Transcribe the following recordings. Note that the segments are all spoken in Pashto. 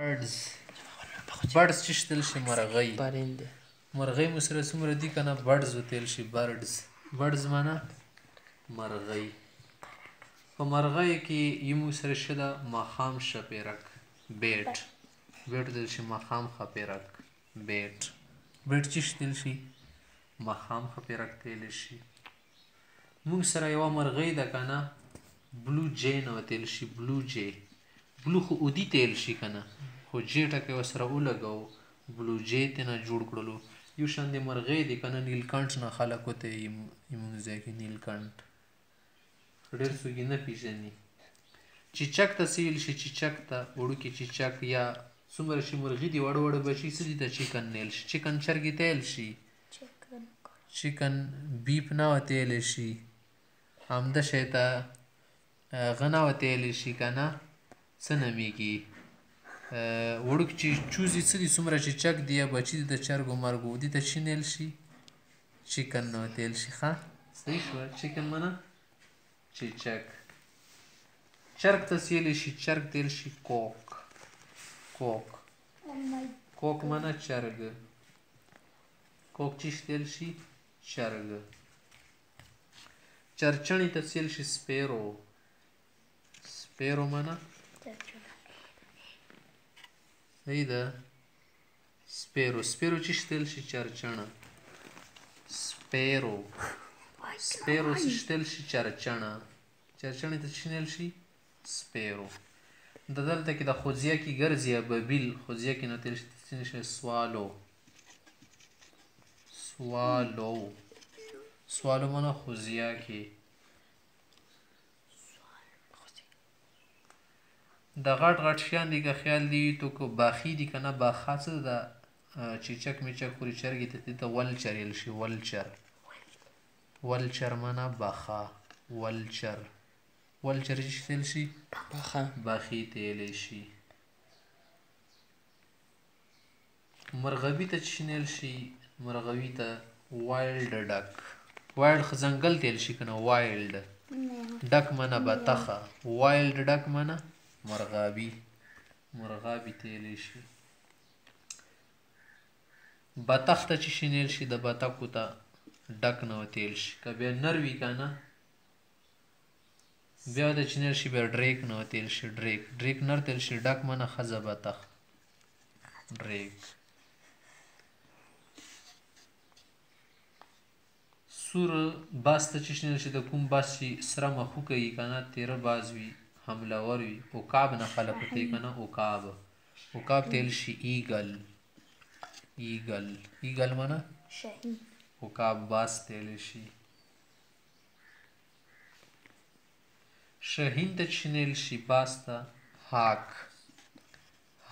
birds birds چې شتل شي مرغۍ پرنده مرغۍ مو سره څومره دي که نه birds وتیل شي birds birds معنا مرغۍ په مرغۍ کې یمو سره شه ده ماښام شپېرک بیټ بیټ وتیل شي ماښام خپېرک بیټ بیټ چې شتل شي ماښام خپېرک تیلی شي موږ سره یوه مرغۍ ده که نه بلو جی نه وتیل شي بلو جی بلو خو اودي تیل شي که نه خو جې ټکی ورسره ولګوو بلو جې ترېنه جوړ کړلو یو شان د مرغۍ دی که نه نیلکنډ نه خلک ورته یي زموږ ځای کې نیلکنډ ډېر څوک یې نه پېژني چیچک ته څه ویل شي چیچک ته وړوکي چیچک یا څومره چې مرغي دي وړه وړه بچي څه دي ته چکن نیل شي چکن چرګې ته یل شي چکن بیف نه ورته یلی شي همده شی ته هغه نه ورته یلی شي که نه څه نومیږي وړوکي چې چوزي څه دي څومره چې چک دي یا بچي دي د چرګو مرګو دې ته چی نیل شي چکن نه ورته یل شي ښه صحیح شوه چکن منه چیچک چرګ ته څه یلی شي چرګ ته یل شي کوک کوک کوک منه چرګ کوک چې ته یل شي چرګ چرچڼې ته څه یل شي سپیرو سپیرو منه صحیح ده سپیرو سپیرو چې شتل شي چرچڼه سپیرو سپیرو چې شتل شي چرچڼه چرچڼې ته چې نیل شي سپیرو د دلته کې د خوځیا کې ګرځي یا ببیل خوځیا کې نه تېر شي سوالو سوالو سوالو مانه خوځیا کې د غټ غټ شیان دي که خیال دی تو که باخي دي که نه باخا څه ده چیچک میچک خوري چرګې ته دې ته ولچر یل شي ولچر ولچر مانه باخا ولچر ولچر چې تیل شي باخي ته یلی شي مرغوي ته چې نیل شي مرغوي ته وایلډ ډک وایلډ خو ځنګل ته یل شي که نه وایلډ ډک منه بطخه وایلډ ډک منه مرغابي مرغابي ته یلی شي بطخ ته چې شي نیل شي د بطخو ته ډک نه وتیل شي که بیا نر وي که نه بیا ورته چې نیل شي بیا ډریک نه وتیل شي ډریک ډریک نر تیل شي ډک منه ښځه بطخ ډریک سور باز ته چې شنیل شي د کوم باز چې سره مخوکه وي که نه تیره باز وي حملور وي عقاب نه خلک ورته یي که نه عقاب عقاب ته یل شي ایګل ایګل ایګل منه عقاب باز ته یلی شي شهین ته چې نیل شي باز ته هاک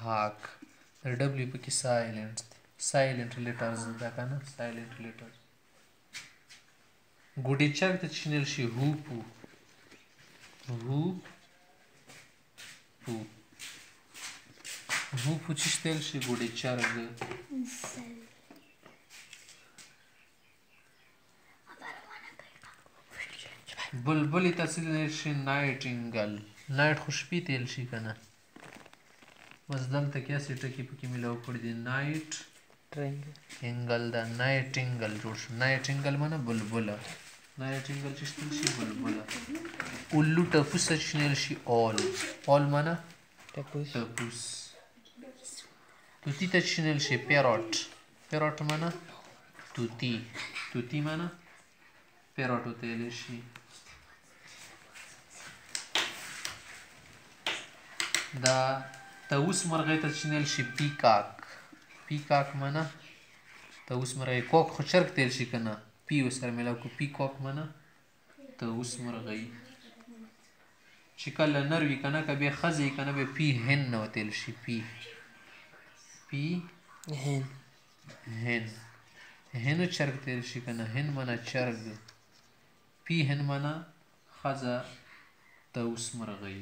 هاک ډبلیو پکې سایلنټ سایلنټ لیټرز ده که نه سایلنټ لیټرز ګوډې چرګ ته چې نیل شي هوپو هوپو هوپو چې شتیل شي ګوډې چرګ بلبلې ته څه نیل شي نایټینګل نایټ خو شپې ته یل شي که نه بس دلته کې هسې ټکي پکې میلاو کړي دي نایټ انګل ده نایټینګل جوړ شو نایټینګل منه بلبله نایټینګل چې شتل شي بلبله الو ټپوس ته چې نیل شي اول اول منه ټپوس توتي ته چې نیل شي پیروټ پیروټ منه توتي توتي منه پیروټ ورته یلی شي دا طاووس مرغۍ ته چې نیل شي پیکاک پیکاک منه طاووس مرغۍ کوک خو چرګ ته یل شي که نه پی ورسره میلاو کړو پیکاک منه طاووس مرغۍ چې کله نر وي که نه که بیا ښځه وي که نه بیا پي هن نه ورته یل شي پي پي هن هنو چرګ ته یل شي که نه هن منه چرګ پي هن منه ښځه طاووس مرغۍ